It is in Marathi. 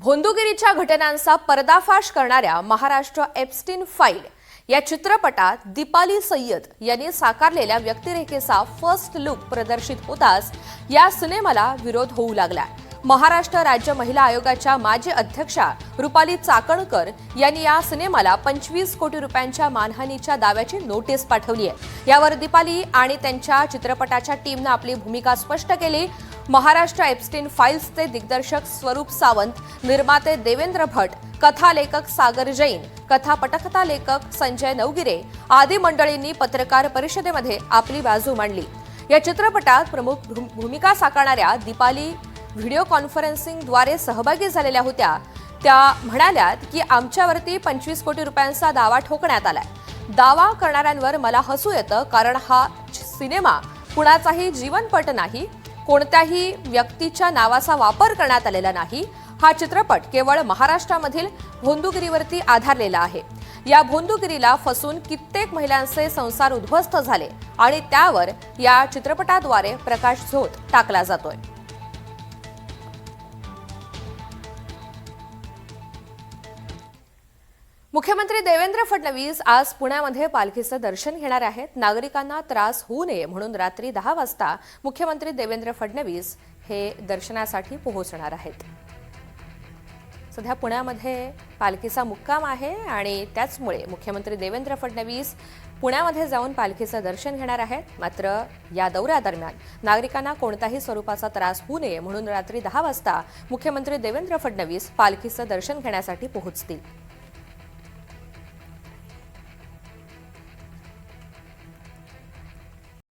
भोंदूगिरीच्या घटनांचा पर्दाफाश करणाऱ्या महाराष्ट्र एप्स्टीन फाईल या चित्रपटात दीपाली सय्यद यांनी साकारलेल्या व्यक्तिरेखेचा फर्स्ट लुक प्रदर्शित होताच या सिनेमाला विरोध होऊ लागला। महाराष्ट्र राज्य महिला आयोगाच्या माजी अध्यक्षा रुपाली चाकणकर यांनी या सिनेमाला 25 कोटी रुपयांच्या मानहानीच्या दाव्याची नोटीस पाठवली आहे। यावर दीपाली आणि त्यांच्या चित्रपटाच्या टीमने आपली भूमिका स्पष्ट केली। महाराष्ट्र एप्स्टीन फाइल्सचे दिग्दर्शक स्वरूप सावंत, निर्माते देवेंद्र भट, कथालेखक सागर जैन, कथा पटकथा लेखक संजय नवगिरे आदी मंडळींनी पत्रकार परिषदेमध्ये आपली बाजू मांडली। या चित्रपटात प्रमुख भूमिका साकारणाऱ्या दीपाली व्हिडिओ कॉन्फरन्सिंगद्वारे सहभागी झालेल्या होत्या। त्या म्हणाल्यात की आमच्यावरती 25 कोटी रुपयांचा दावा ठोकण्यात आलाय। दावा करणाऱ्यांवर मला हसू येतं, कारण हा सिनेमा कुणाचाही जीवनपट नाही, कोणत्याही व्यक्तीच्या नावाचा वापर करण्यात आलेला नाही। हा चित्रपट केवळ महाराष्ट्रामधील भोंदूगिरीवरती आधारलेला आहे। या भोंदूगिरीला फसून कित्येक महिलांचे संसार उद्ध्वस्त झाले आणि त्यावर या चित्रपटाद्वारे प्रकाशझोत टाकला जातोय। मुख्यमंत्री देवेंद्र फडणवीस आज पुण्यामध्ये पालखीचं दर्शन घेणार आहेत। नागरिकांना त्रास होऊ नये म्हणून रात्री 10 वाजता मुख्यमंत्री देवेंद्र फडणवीस हे दर्शनासाठी पोहोचणार आहेत। सध्या पुण्यामध्ये पालखीचा मुक्काम आहे आणि त्याचमुळे मुख्यमंत्री देवेंद्र फडणवीस पुण्यामध्ये जाऊन पालखीचं दर्शन घेणार आहेत। मात्र या दौऱ्यादरम्यान नागरिकांना कोणत्याही स्वरूपाचा त्रास होऊ नये म्हणून रात्री 10 वाजता मुख्यमंत्री देवेंद्र फडणवीस पालखीचं दर्शन घेण्यासाठी पोहोचतील।